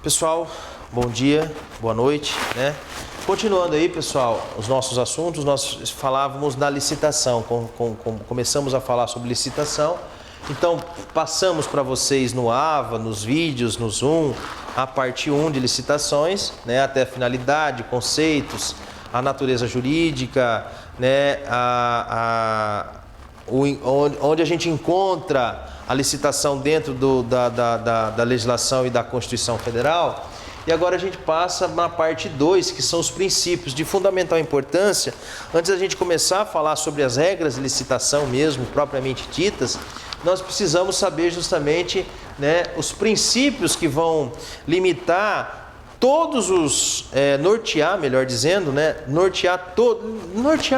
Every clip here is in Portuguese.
Pessoal, bom dia, boa noite, né? Continuando aí, pessoal, os nossos assuntos, nós falávamos da licitação, começamos a falar sobre licitação, então passamos para vocês no AVA, nos vídeos, no Zoom, a parte 1 de licitações, né? Até a finalidade, conceitos, a natureza jurídica, né? Onde a gente encontra a licitação dentro da legislação e da Constituição Federal. E agora a gente passa na parte 2, que são os princípios de fundamental importância. Antes da gente começar a falar sobre as regras de licitação mesmo, propriamente ditas, nós precisamos saber justamente, né, os princípios que vão limitar todos os, nortear, melhor dizendo, né, nortear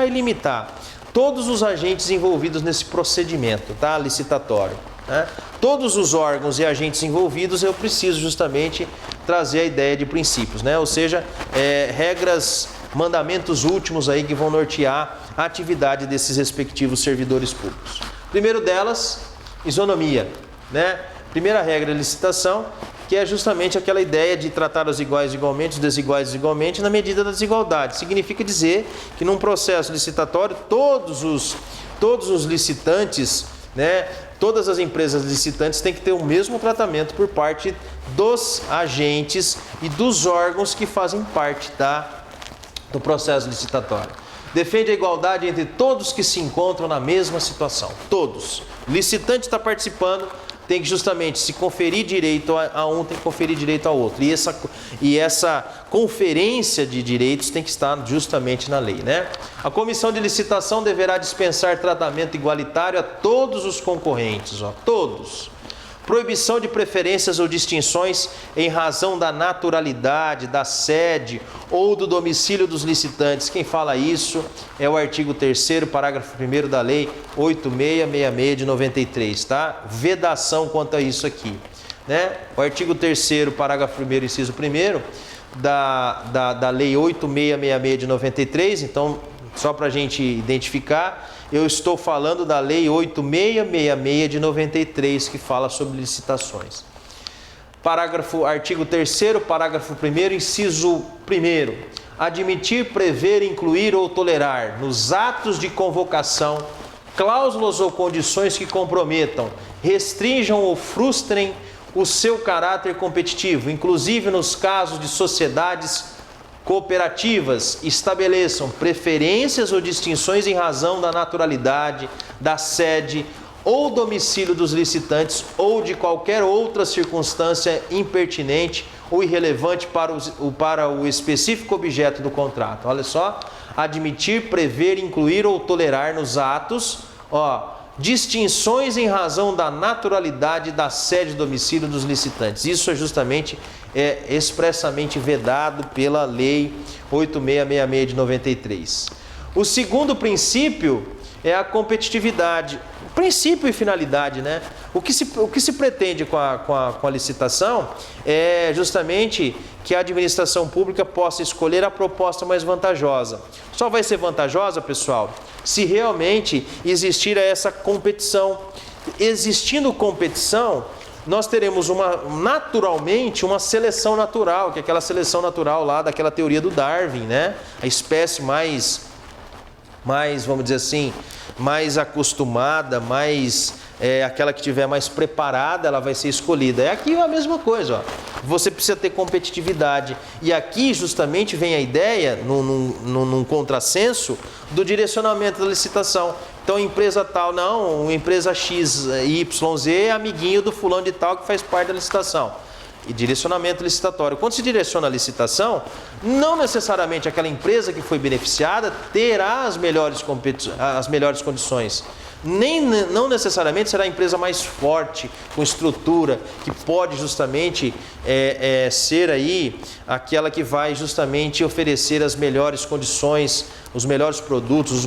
e limitar todos os agentes envolvidos nesse procedimento, tá, licitatório. Né? Todos os órgãos e agentes envolvidos, eu preciso justamente trazer a ideia de princípios, né? Ou seja, regras, mandamentos últimos aí que vão nortear a atividade desses respectivos servidores públicos. Primeiro delas, isonomia, né? Primeira regra de licitação, que é justamente aquela ideia de tratar os iguais igualmente, os desiguais desigualmente, na medida da desigualdade. Significa dizer que num processo licitatório, todos os licitantes, né, todas as empresas licitantes têm que ter o mesmo tratamento por parte dos agentes e dos órgãos que fazem parte do processo licitatório. Defende a igualdade entre todos que se encontram na mesma situação. Todos. O licitante está participando, tem que justamente se conferir direito a um, tem que conferir direito ao outro. E essa conferência de direitos tem que estar justamente na lei, né? A comissão de licitação deverá dispensar tratamento igualitário a todos os concorrentes, todos. Proibição de preferências ou distinções em razão da naturalidade, da sede ou do domicílio dos licitantes. Quem fala isso é o artigo 3º, parágrafo 1º da Lei 8666 de 93, tá? Vedação quanto a isso aqui, né? O artigo 3º, parágrafo 1º, inciso 1º da Lei 8666 de 93, então, só para a gente identificar, eu estou falando da Lei 8666 de 93, que fala sobre licitações. Artigo 3º, parágrafo 1º, inciso 1º. Admitir, prever, incluir ou tolerar nos atos de convocação cláusulas ou condições que comprometam, restringam ou frustrem o seu caráter competitivo, inclusive nos casos de sociedades cooperativas, estabeleçam preferências ou distinções em razão da naturalidade, da sede ou domicílio dos licitantes ou de qualquer outra circunstância impertinente ou irrelevante para o específico objeto do contrato. Olha só, admitir, prever, incluir ou tolerar nos atos, distinções em razão da naturalidade, da sede e domicílio dos licitantes. Isso é justamente expressamente vedado pela Lei 8666 de 93. O segundo princípio é a competitividade. Princípio e finalidade, né? O que se pretende com a licitação é justamente que a administração pública possa escolher a proposta mais vantajosa. Só vai ser vantajosa, pessoal, se realmente existir essa competição. Existindo competição, nós teremos naturalmente uma seleção natural, que é aquela seleção natural lá daquela teoria do Darwin, né? A espécie mais, vamos dizer assim, mais acostumada, aquela que tiver mais preparada, ela vai ser escolhida. Aqui é a mesma coisa, Você precisa ter competitividade. E aqui justamente vem a ideia, num contrassenso, do direcionamento da licitação. Então, empresa tal, não, empresa X, YZ é amiguinho do fulano de tal que faz parte da licitação. E direcionamento licitatório. Quando se direciona a licitação, não necessariamente aquela empresa que foi beneficiada terá as melhores condições. Não necessariamente será a empresa mais forte, com estrutura, que pode justamente ser aí aquela que vai justamente oferecer as melhores condições, os melhores produtos, os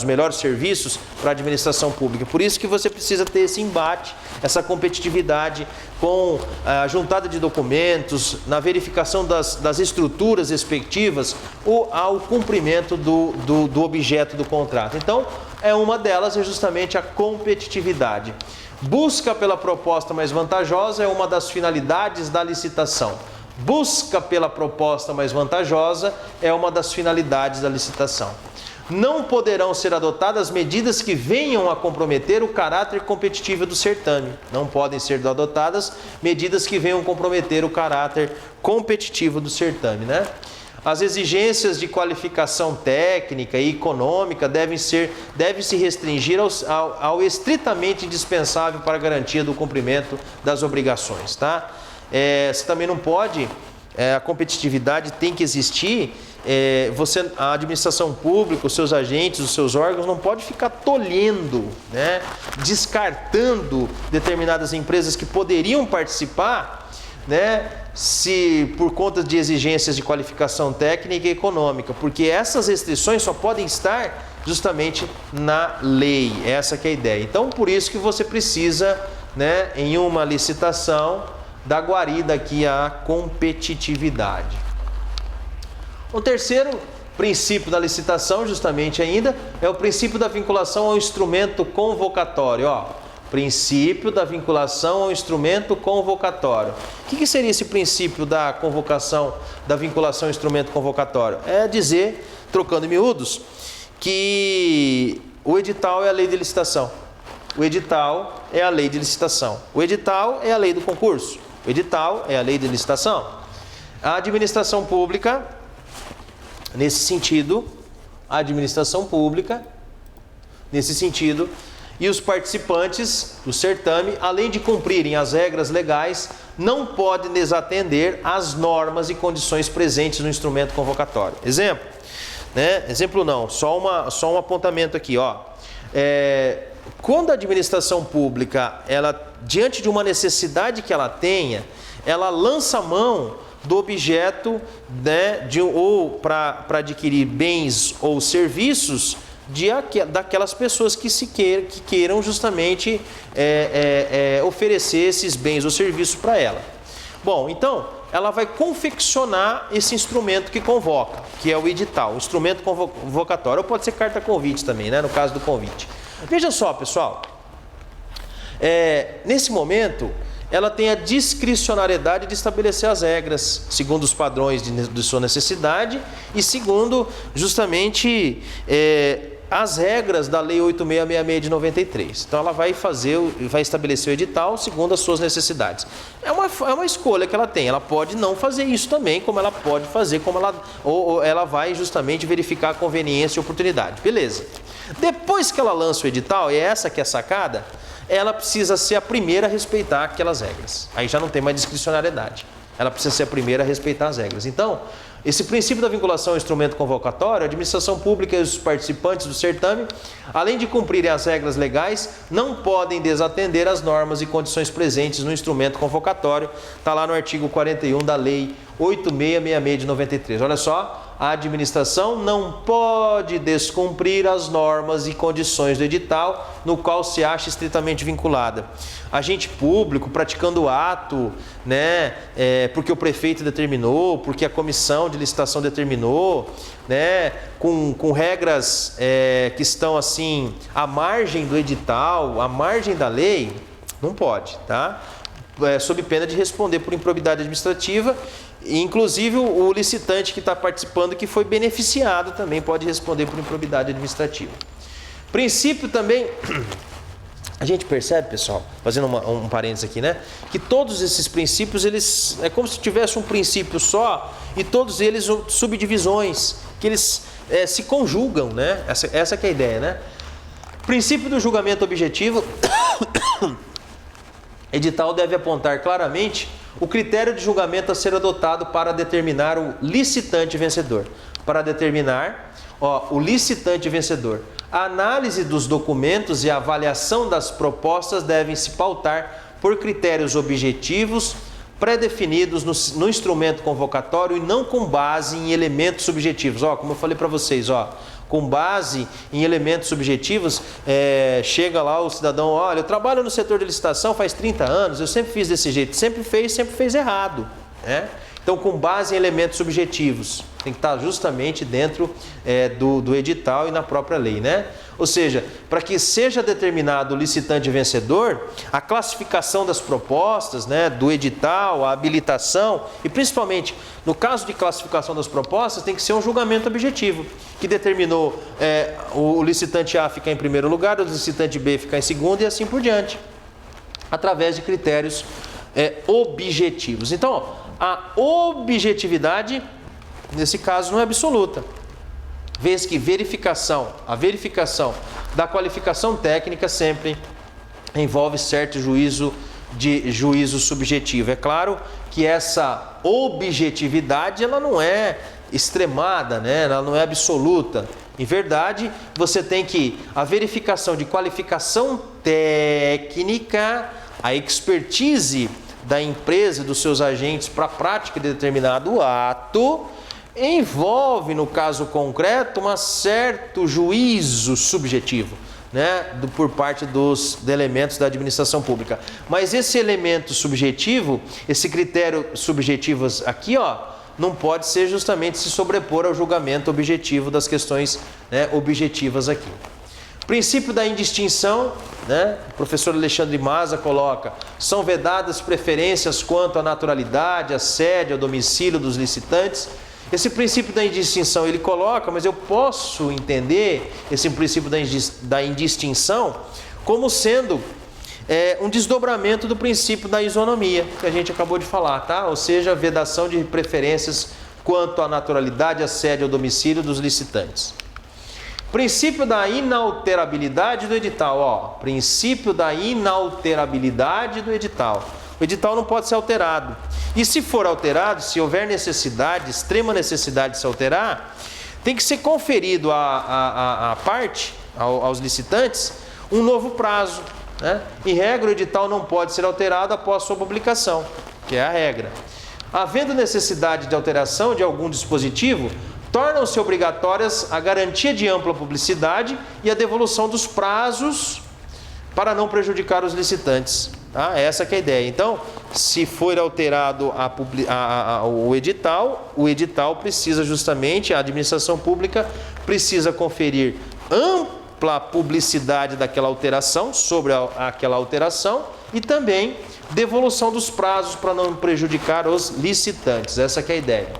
melhores serviços para a administração pública. Por isso que você precisa ter esse embate, essa competitividade com a juntada de documentos, na verificação das estruturas respectivas ou ao cumprimento do objeto do contrato. Então, Uma delas é justamente a competitividade. Busca pela proposta mais vantajosa é uma das finalidades da licitação. Busca pela proposta mais vantajosa é uma das finalidades da licitação. Não poderão ser adotadas medidas que venham a comprometer o caráter competitivo do certame. Não podem ser adotadas medidas que venham comprometer o caráter competitivo do certame, né? As exigências de qualificação técnica e econômica deve-se restringir ao estritamente indispensável para a garantia do cumprimento das obrigações, tá? Você também não pode, a competitividade tem que existir, a administração pública, os seus agentes, os seus órgãos não pode ficar tolhendo, né, descartando determinadas empresas que poderiam participar, né, se por conta de exigências de qualificação técnica e econômica, porque essas restrições só podem estar justamente na lei, essa que é a ideia. Então, por isso que você precisa, né, em uma licitação, dar guarida aqui à competitividade. O terceiro princípio da licitação, justamente ainda, é o princípio da vinculação ao instrumento convocatório, princípio da vinculação ao instrumento convocatório. O que seria esse princípio da convocação, da vinculação ao instrumento convocatório? É dizer, trocando em miúdos, que o edital é a lei de licitação. O edital é a lei de licitação. O edital é a lei do concurso. O edital é a lei de licitação. A administração pública, nesse sentido, e os participantes do certame, além de cumprirem as regras legais, não podem desatender às normas e condições presentes no instrumento convocatório. Exemplo, né? Exemplo não, só um apontamento aqui, quando a administração pública, diante de uma necessidade que ela tenha, ela lança mão do objeto, né, ou para adquirir bens ou serviços daquelas pessoas que queiram justamente oferecer esses bens ou serviços para ela. Bom, então, ela vai confeccionar esse instrumento que convoca, que é o edital, o instrumento convocatório, ou pode ser carta convite também, né, no caso do convite. Veja só, pessoal, nesse momento, ela tem a discricionariedade de estabelecer as regras, segundo os padrões de sua necessidade e segundo, justamente, as regras da Lei 8666 de 93. Então, ela vai estabelecer o edital segundo as suas necessidades. É uma escolha que ela tem. Ela pode não fazer isso também, como ela pode fazer, ou ela vai justamente verificar a conveniência e oportunidade. Beleza. Depois que ela lança o edital, e é essa que é a sacada, ela precisa ser a primeira a respeitar aquelas regras. Aí já não tem mais discricionariedade. Ela precisa ser a primeira a respeitar as regras. Então, esse princípio da vinculação ao instrumento convocatório, a administração pública e os participantes do certame, além de cumprirem as regras legais, não podem desatender às normas e condições presentes no instrumento convocatório. Está lá no artigo 41 da Lei 8666 de 93. Olha só, a administração não pode descumprir as normas e condições do edital no qual se acha estritamente vinculada. Agente público praticando ato, né, porque o prefeito determinou, porque a comissão de licitação determinou, né, com regras que estão assim à margem do edital, à margem da lei, não pode, tá? Sob pena de responder por improbidade administrativa. Inclusive o licitante que está participando, que foi beneficiado, também pode responder por improbidade administrativa. Princípio também, a gente percebe, pessoal, fazendo um parênteses aqui, né, que todos esses princípios, eles é como se tivesse um princípio só e todos eles subdivisões, que eles se conjugam, né? Essa que é a ideia, né? Princípio do julgamento objetivo. Edital deve apontar claramente o critério de julgamento a ser adotado para determinar o licitante vencedor. Para determinar o licitante vencedor. A análise dos documentos e a avaliação das propostas devem se pautar por critérios objetivos pré-definidos no instrumento convocatório e não com base em elementos subjetivos. Como eu falei para vocês, com base em elementos subjetivos, chega lá o cidadão, olha, eu trabalho no setor de licitação faz 30 anos, eu sempre fiz desse jeito, sempre fez errado, né? Então, com base em elementos subjetivos, tem que estar justamente dentro do edital e na própria lei, né? Ou seja, para que seja determinado o licitante vencedor, a classificação das propostas, né, do edital, a habilitação e principalmente no caso de classificação das propostas tem que ser um julgamento objetivo que determinou o licitante A ficar em primeiro lugar, o licitante B ficar em segundo e assim por diante, através de critérios objetivos. Então, a objetividade nesse caso não é absoluta. Vez que a verificação da qualificação técnica sempre envolve certo juízo subjetivo. É claro que essa objetividade ela não é extremada, né? Ela não é absoluta. Em verdade, você tem que a verificação de qualificação técnica, a expertise da empresa e dos seus agentes para a prática de determinado ato envolve, no caso concreto, um certo juízo subjetivo, né, por parte dos elementos da administração pública. Mas esse elemento subjetivo, esse critério subjetivo aqui, não pode ser justamente se sobrepor ao julgamento objetivo das questões, né, objetivas aqui. Princípio da indistinção, né? O professor Alexandre Maza coloca: são vedadas preferências quanto à naturalidade, à sede, ao domicílio dos licitantes. Esse princípio da indistinção ele coloca, mas eu posso entender esse princípio da indistinção como sendo um desdobramento do princípio da isonomia, que a gente acabou de falar, tá? Ou seja, vedação de preferências quanto à naturalidade, à sede, ao domicílio dos licitantes. Princípio da inalterabilidade do edital, princípio da inalterabilidade do edital. O edital não pode ser alterado. E se for alterado, se houver necessidade, extrema necessidade de se alterar, tem que ser conferido à parte, aos licitantes, um novo prazo, né? Em regra, o edital não pode ser alterado após sua publicação, que é a regra. Havendo necessidade de alteração de algum dispositivo, tornam-se obrigatórias a garantia de ampla publicidade e a devolução dos prazos para não prejudicar os licitantes. Tá? Essa que é a ideia. Então, se for alterado o edital precisa justamente, a administração pública precisa conferir ampla publicidade daquela alteração, sobre aquela alteração, e também devolução dos prazos para não prejudicar os licitantes. Essa que é a ideia.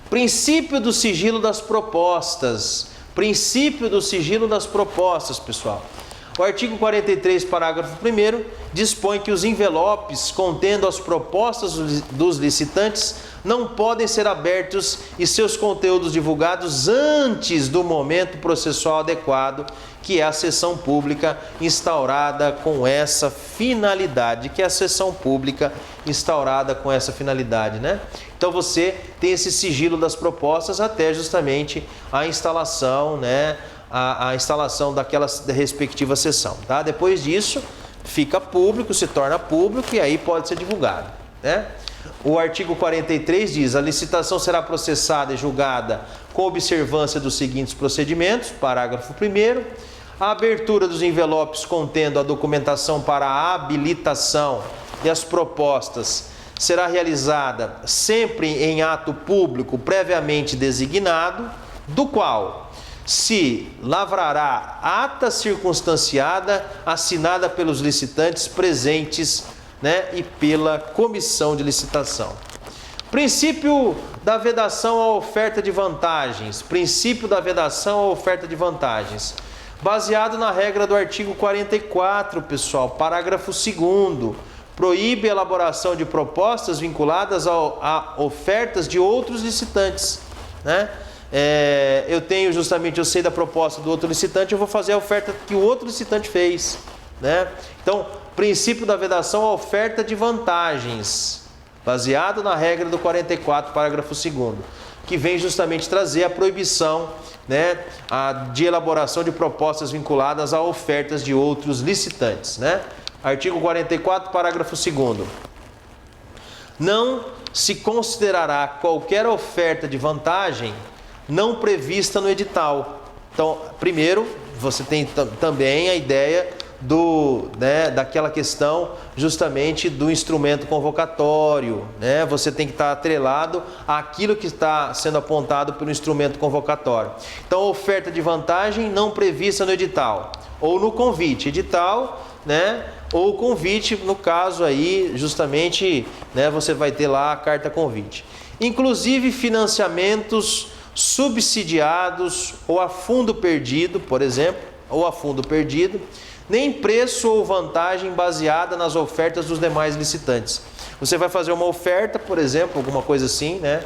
Princípio do sigilo das propostas. Princípio do sigilo das propostas, pessoal. O artigo 43, parágrafo 1º, dispõe que os envelopes contendo as propostas dos licitantes não podem ser abertos e seus conteúdos divulgados antes do momento processual adequado, que é a sessão pública instaurada com essa finalidade, né? Então você tem esse sigilo das propostas até justamente a instalação, né? A instalação daquela respectiva sessão, tá? Depois disso, fica público, se torna público e aí pode ser divulgado, né? O artigo 43 diz: a licitação será processada e julgada com observância dos seguintes procedimentos. Parágrafo 1º. A abertura dos envelopes contendo a documentação para a habilitação e as propostas será realizada sempre em ato público previamente designado, do qual se lavrará ata circunstanciada assinada pelos licitantes presentes, né, e pela comissão de licitação. Princípio da vedação à oferta de vantagens. Princípio da vedação à oferta de vantagens. Baseado na regra do artigo 44, pessoal, parágrafo 2º, proíbe a elaboração de propostas vinculadas a ofertas de outros licitantes, né? Eu sei da proposta do outro licitante, eu vou fazer a oferta que o outro licitante fez, né? Então, princípio da vedação à oferta de vantagens, baseado na regra do 44, parágrafo 2º, que vem justamente trazer a proibição, né, de elaboração de propostas vinculadas a ofertas de outros licitantes, né? Artigo 44, parágrafo 2º. Não se considerará qualquer oferta de vantagem não prevista no edital. Então, primeiro, você tem também a ideia daquela questão justamente do instrumento convocatório, né? Você tem que estar atrelado àquilo que está sendo apontado pelo instrumento convocatório. Então, oferta de vantagem não prevista no edital ou no convite, edital, né? Ou convite, no caso aí, justamente, né, você vai ter lá a carta convite. Inclusive financiamentos subsidiados ou a fundo perdido, por exemplo, ou a fundo perdido, nem preço ou vantagem baseada nas ofertas dos demais licitantes. Você vai fazer uma oferta, por exemplo, alguma coisa assim, né?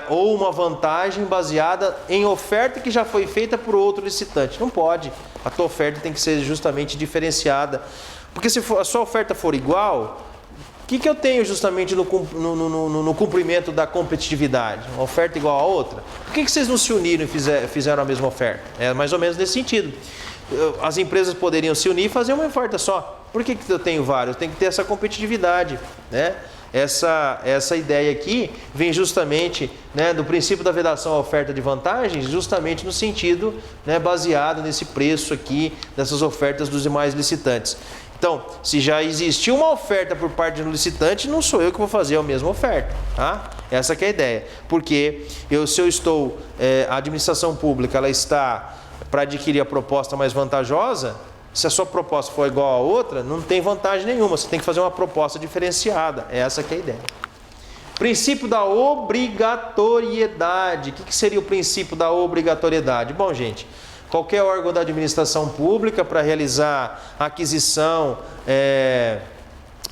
Ou uma vantagem baseada em oferta que já foi feita por outro licitante. Não pode. A tua oferta tem que ser justamente diferenciada. Porque se a sua oferta for igual, o que eu tenho justamente no cumprimento da competitividade? Uma oferta igual a outra? Por que vocês não se uniram e fizeram a mesma oferta? É mais ou menos nesse sentido. As empresas poderiam se unir e fazer uma oferta só. Por que eu tenho vários? Eu tenho que ter essa competitividade, né? Essa ideia aqui vem justamente, né, do princípio da vedação à oferta de vantagens, justamente no sentido, né, baseado nesse preço aqui, dessas ofertas dos demais licitantes. Então, se já existiu uma oferta por parte do licitante, não sou eu que vou fazer a mesma oferta, tá? Essa que é a ideia. Porque se eu estou, a administração pública, ela está para adquirir a proposta mais vantajosa, se a sua proposta for igual a outra, não tem vantagem nenhuma, você tem que fazer uma proposta diferenciada. Essa que é a ideia. Princípio da obrigatoriedade. O que seria o princípio da obrigatoriedade? Bom, gente, qualquer órgão da administração pública para realizar a aquisição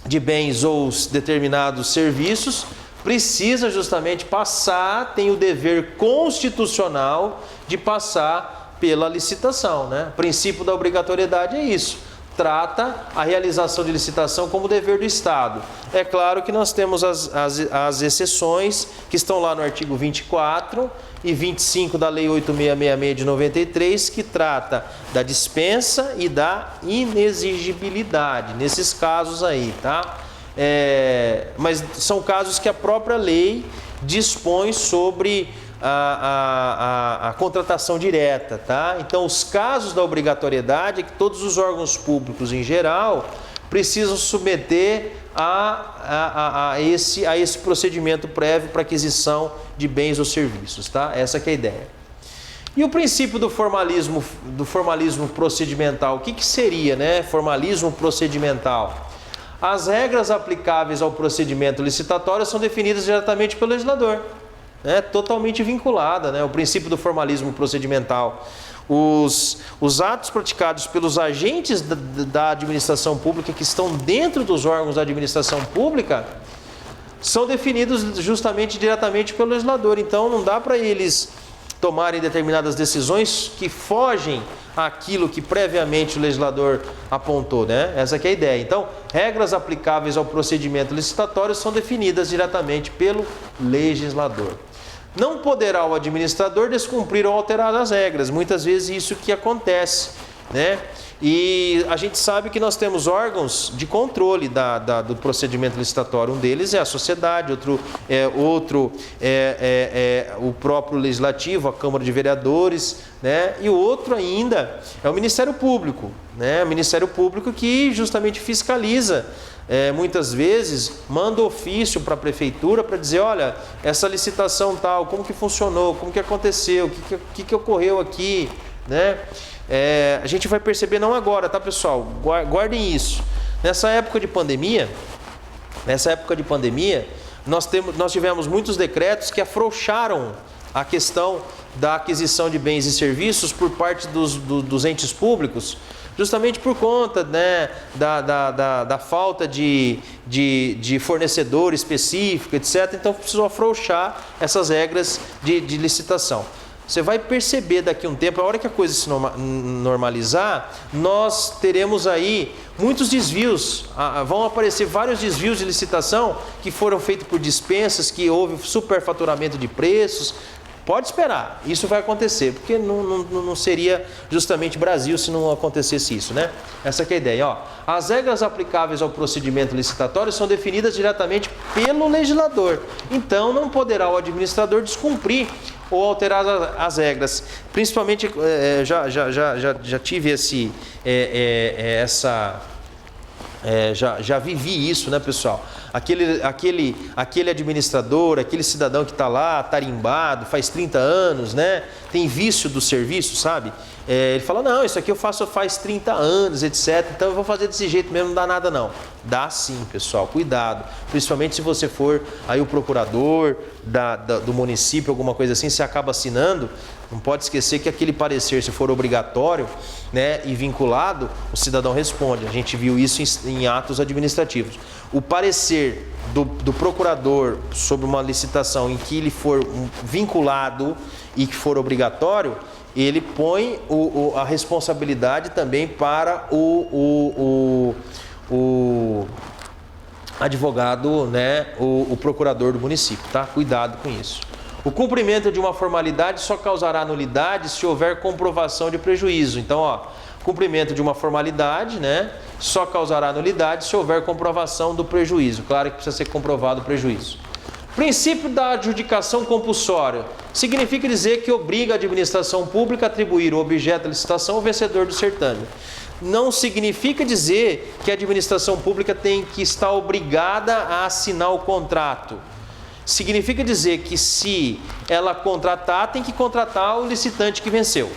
de bens ou determinados serviços, precisa justamente tem o dever constitucional de passar pela licitação, né? O princípio da obrigatoriedade é isso. Trata a realização de licitação como dever do Estado. É claro que nós temos as exceções que estão lá no artigo 24 e 25 da Lei 8666 de 93, que trata da dispensa e da inexigibilidade, nesses casos aí, tá? Mas são casos que a própria lei dispõe sobre a contratação direta, tá? Então, os casos da obrigatoriedade é que todos os órgãos públicos em geral precisam submeter a esse procedimento prévio para aquisição de bens ou serviços, tá? Essa que é a ideia. E o princípio do formalismo procedimental, o que seria, né? Formalismo procedimental. As regras aplicáveis ao procedimento licitatório são definidas diretamente pelo legislador. Totalmente vinculada, né? O princípio do formalismo procedimental. Os atos praticados pelos agentes da administração pública que estão dentro dos órgãos da administração pública são definidos justamente diretamente pelo legislador. Então não dá para eles tomarem determinadas decisões que fogem àquilo que previamente o legislador apontou, né? Essa que é a ideia. Então, regras aplicáveis ao procedimento licitatório são definidas diretamente pelo legislador. Não poderá o administrador descumprir ou alterar as regras. Muitas vezes isso que acontece, né? E a gente sabe que nós temos órgãos de controle do procedimento licitatório. Um deles é a sociedade, outro o próprio legislativo, a Câmara de Vereadores, né? E o outro ainda é o Ministério Público, né? O Ministério Público que justamente fiscaliza. Muitas vezes manda ofício para a prefeitura para dizer, olha, essa licitação tal, como que funcionou, como que aconteceu, o que ocorreu aqui, né? A gente vai perceber não agora, tá, pessoal? Guardem isso. Nessa época de pandemia, nós tivemos muitos decretos que afrouxaram a questão da aquisição de bens e serviços por parte dos entes públicos, justamente por conta, né, da falta de fornecedor específico, etc. Então precisou afrouxar essas regras de licitação. Você vai perceber daqui a um tempo, a hora que a coisa se normalizar, nós teremos aí muitos desvios, vão aparecer vários desvios de licitação que foram feitos por dispensas, que houve superfaturamento de preços. Pode esperar, isso vai acontecer, porque não seria justamente Brasil se não acontecesse isso, né? Essa que é a ideia, ó. As regras aplicáveis ao procedimento licitatório são definidas diretamente pelo legislador. Então, não poderá o administrador descumprir ou alterar as regras. Principalmente, já tive já vivi isso, né, pessoal? Aquele administrador, aquele cidadão que está lá, tarimbado, faz 30 anos, né? Tem vício do serviço, sabe? Ele fala, não, isso aqui eu faço faz 30 anos, etc. Então eu vou fazer desse jeito mesmo, não dá nada não. Dá sim, pessoal, cuidado. Principalmente se você for aí o procurador do município, alguma coisa assim, você acaba assinando. Não pode esquecer que aquele parecer, se for obrigatório, né, e vinculado, o cidadão responde. A gente viu isso em atos administrativos. O parecer do procurador sobre uma licitação em que ele for vinculado e que for obrigatório, ele põe a responsabilidade também para o advogado, né, o procurador do município, tá? Cuidado com isso. O cumprimento de uma formalidade só causará nulidade se houver comprovação de prejuízo. Então, ó, cumprimento de uma formalidade, né, só causará nulidade se houver comprovação do prejuízo. Claro que precisa ser comprovado o prejuízo. Princípio da adjudicação compulsória. Significa dizer que obriga a administração pública a atribuir o objeto da licitação ao vencedor do certame. Não significa dizer que a administração pública tem que estar obrigada a assinar o contrato. Significa dizer que se ela contratar, tem que contratar o licitante que venceu,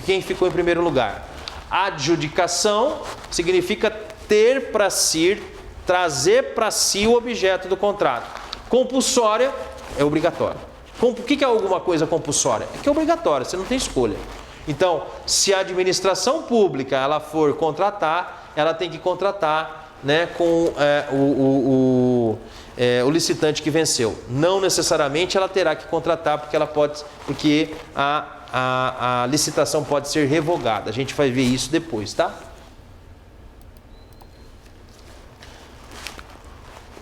quem ficou em primeiro lugar. Adjudicação significa ter para si, trazer para si o objeto do contrato. Compulsória é obrigatória. O que é alguma coisa compulsória? É que é obrigatória, você não tem escolha. Então, se a administração pública ela for contratar, ela tem que contratar, né, com o licitante que venceu. Não necessariamente ela terá que contratar, porque a licitação pode ser revogada. A gente vai ver isso depois, tá?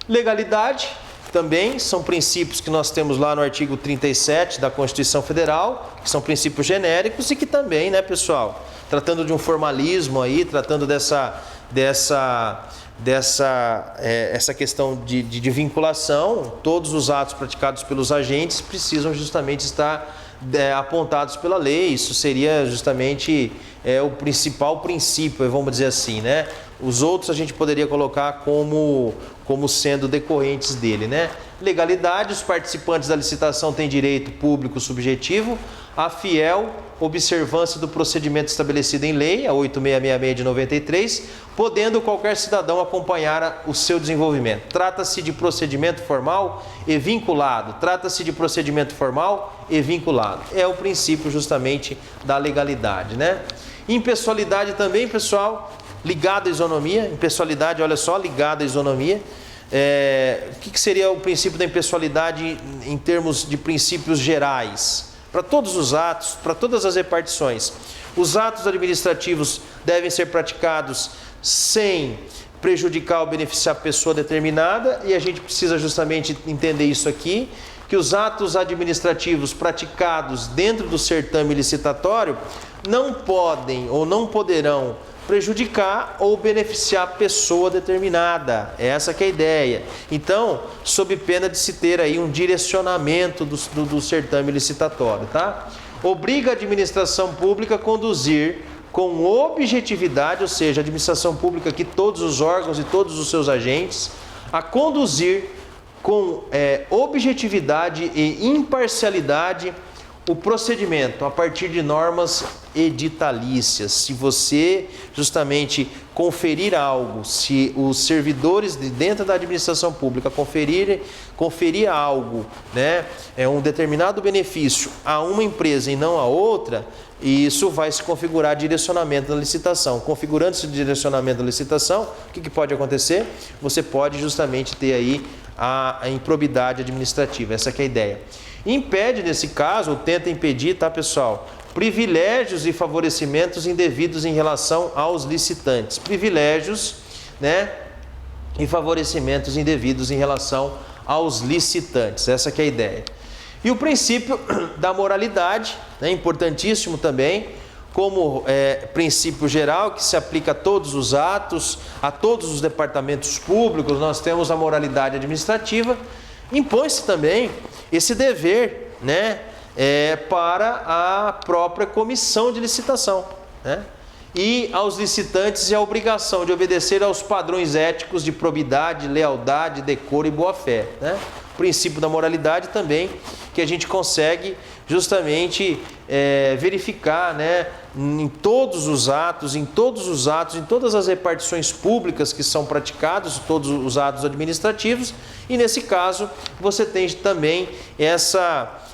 Legalidade também são princípios que nós temos lá no artigo 37 da Constituição Federal, que são princípios genéricos e que também, né, pessoal, tratando de um formalismo aí, tratando dessa questão de vinculação, todos os atos praticados pelos agentes precisam justamente estar apontados pela lei. Isso seria justamente o principal princípio, vamos dizer assim, né? Os outros a gente poderia colocar como sendo decorrentes dele, né? Legalidade, os participantes da licitação têm direito público subjetivo à fiel observância do procedimento estabelecido em lei, a 8666 de 93, podendo qualquer cidadão acompanhar o seu desenvolvimento. Trata-se de procedimento formal e vinculado. Trata-se de procedimento formal e vinculado. É o princípio justamente da legalidade, né? Impessoalidade também, pessoal, ligado à isonomia. Impessoalidade, olha só, ligado à isonomia. O que seria o princípio da impessoalidade em termos de princípios gerais? Para todos os atos, para todas as repartições. Os atos administrativos devem ser praticados sem prejudicar ou beneficiar a pessoa determinada, e a gente precisa justamente entender isso aqui, que os atos administrativos praticados dentro do certame licitatório não podem ou não poderão prejudicar ou beneficiar a pessoa determinada. Essa que é a ideia. Então, sob pena de se ter aí um direcionamento do certame licitatório, tá? Obriga a administração pública a conduzir com objetividade, ou seja, a administração pública aqui, todos os órgãos e todos os seus agentes, a conduzir com objetividade e imparcialidade o procedimento a partir de normas editalícias. Se você justamente conferir algo, se os servidores de dentro da administração pública conferir algo, né, um determinado benefício a uma empresa e não a outra, isso vai se configurar direcionamento da licitação. Configurando-se o direcionamento da licitação, o que pode acontecer? Você pode justamente ter aí a improbidade administrativa. Essa que é a ideia. Impede, nesse caso, ou tenta impedir, tá, pessoal? Privilégios e favorecimentos indevidos em relação aos licitantes. Privilégios, né, e favorecimentos indevidos em relação aos licitantes. Essa que é a ideia. E o princípio da moralidade, né, importantíssimo também, como princípio geral que se aplica a todos os atos, a todos os departamentos públicos. Nós temos a moralidade administrativa. Impõe-se também esse dever, né, para a própria comissão de licitação, né? E aos licitantes a obrigação de obedecer aos padrões éticos de probidade, lealdade, decoro e boa-fé, né? O princípio da moralidade também, que a gente consegue justamente verificar, né, em todas as repartições públicas que são praticados, todos os atos administrativos, e nesse caso você tem também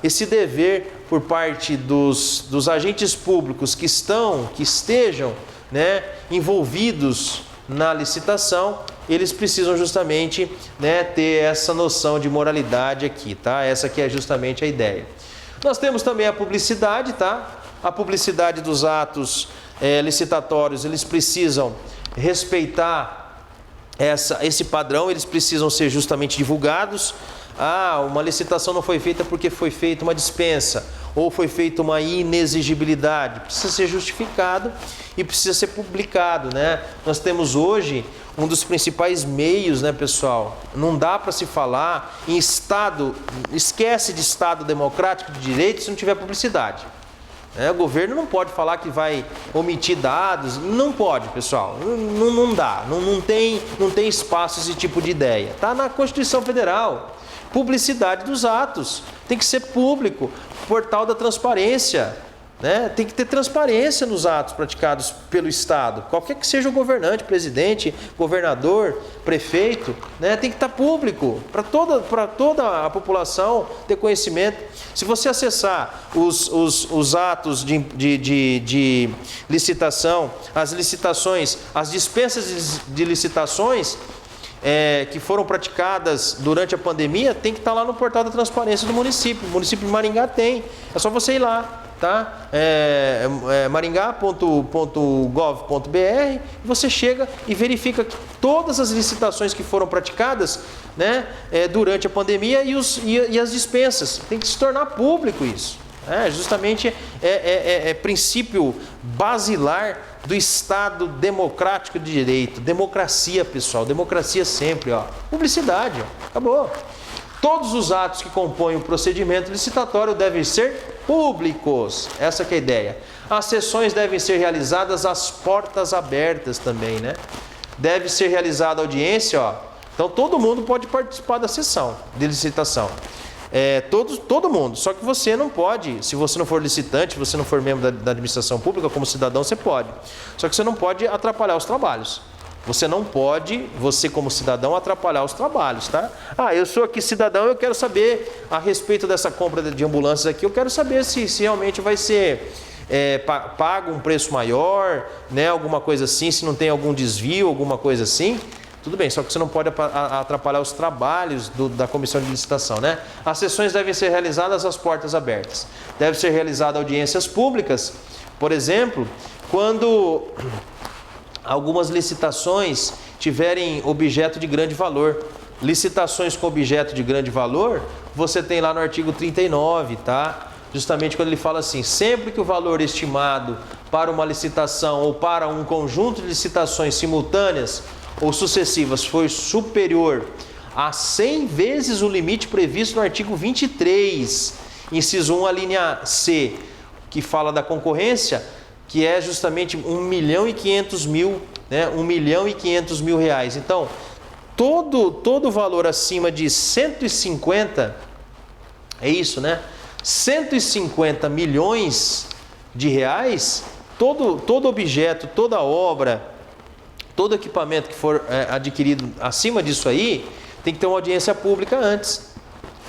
esse dever por parte dos agentes públicos que estejam, né, envolvidos na licitação. Eles precisam justamente, né, ter essa noção de moralidade aqui, tá? Essa que é justamente a ideia. Nós temos também a publicidade, tá? A publicidade dos atos licitatórios, eles precisam respeitar esse padrão, eles precisam ser justamente divulgados. Uma licitação não foi feita porque foi feita uma dispensa ou foi feita uma inexigibilidade. Precisa ser justificado e precisa ser publicado, né? Nós temos hoje um dos principais meios, né, pessoal? Não dá para se falar em Estado, esquece de Estado democrático de direito se não tiver publicidade. O governo não pode falar que vai omitir dados, não pode, pessoal, não dá, não tem espaço esse tipo de ideia. Está na Constituição Federal. Publicidade dos atos, tem que ser público, portal da transparência, né? Tem que ter transparência nos atos praticados pelo Estado, qualquer que seja o governante, presidente, governador, prefeito, né? Tem que estar público, para toda a população ter conhecimento. Se você acessar os atos de licitação, as licitações, as dispensas de licitações, que foram praticadas durante a pandemia, tem que estar lá no portal da transparência do município. O município de Maringá tem, é só você ir lá, tá? maringá.gov.br, e você chega e verifica que todas as licitações que foram praticadas, né, durante a pandemia e as dispensas. Tem que se tornar público isso. Justamente princípio basilar do Estado democrático de direito. Democracia, pessoal, democracia sempre, ó. Publicidade, ó. Acabou. Todos os atos que compõem o procedimento licitatório devem ser públicos. Essa que é a ideia. As sessões devem ser realizadas às portas abertas também, né? Deve ser realizada audiência, ó. Então todo mundo pode participar da sessão de licitação. Todo mundo, só que você não pode, se você não for licitante, se você não for membro da administração pública, como cidadão você pode, só que você não pode atrapalhar os trabalhos, você não pode, você como cidadão, atrapalhar os trabalhos, tá? Eu sou aqui cidadão, eu quero saber a respeito dessa compra de ambulâncias aqui, eu quero saber se realmente vai ser pago um preço maior, né, alguma coisa assim, se não tem algum desvio, alguma coisa assim. Tudo bem, só que você não pode atrapalhar os trabalhos da comissão de licitação, né? As sessões devem ser realizadas às portas abertas. Deve ser realizada audiências públicas, por exemplo, quando algumas licitações tiverem objeto de grande valor. Licitações com objeto de grande valor, você tem lá no artigo 39, tá? Justamente quando ele fala assim, sempre que o valor estimado para uma licitação ou para um conjunto de licitações simultâneas ou sucessivas foi superior a 100 vezes o limite previsto no artigo 23, inciso 1, a linha C, que fala da concorrência, que é justamente 1.500.000, né? 1.500.000 reais. Então, todo valor acima de 150, é isso, né? 150 milhões de reais, todo objeto, toda obra, todo equipamento que for adquirido acima disso aí, tem que ter uma audiência pública antes.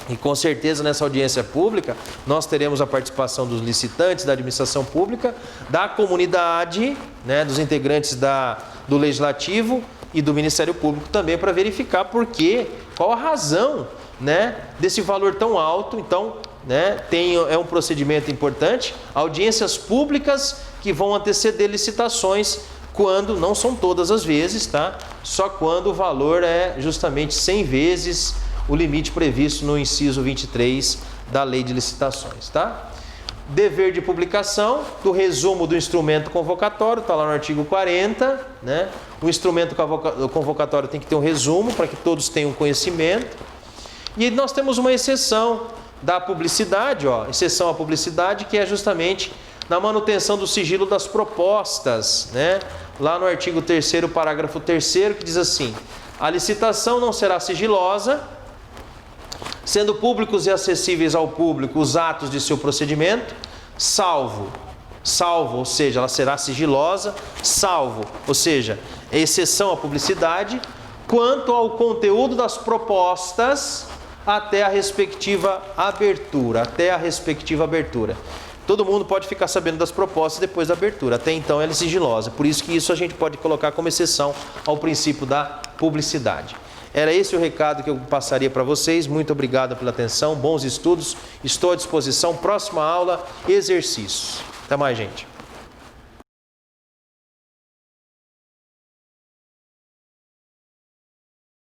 E com certeza nessa audiência pública, nós teremos a participação dos licitantes, da administração pública, da comunidade, né, dos integrantes do Legislativo e do Ministério Público também, para verificar qual a razão, né, desse valor tão alto. Então, né, é um procedimento importante, audiências públicas que vão anteceder licitações, quando, não são todas as vezes, tá? Só quando o valor é justamente 100 vezes o limite previsto no inciso 23 da Lei de Licitações, tá? Dever de publicação do resumo do instrumento convocatório, está lá no artigo 40, né? O instrumento convocatório tem que ter um resumo para que todos tenham conhecimento. E nós temos uma exceção da publicidade, ó, exceção à publicidade, que é justamente na manutenção do sigilo das propostas, né? Lá no artigo 3º, parágrafo 3º, que diz assim: a licitação não será sigilosa, sendo públicos e acessíveis ao público os atos de seu procedimento, salvo, ou seja, ela será sigilosa, salvo, ou seja, exceção à publicidade, quanto ao conteúdo das propostas até a respectiva abertura, Todo mundo pode ficar sabendo das propostas depois da abertura, até então ela é sigilosa, por isso que isso a gente pode colocar como exceção ao princípio da publicidade. Era esse o recado que eu passaria para vocês. Muito obrigado pela atenção, bons estudos, estou à disposição. Próxima aula, exercícios. Até mais, gente.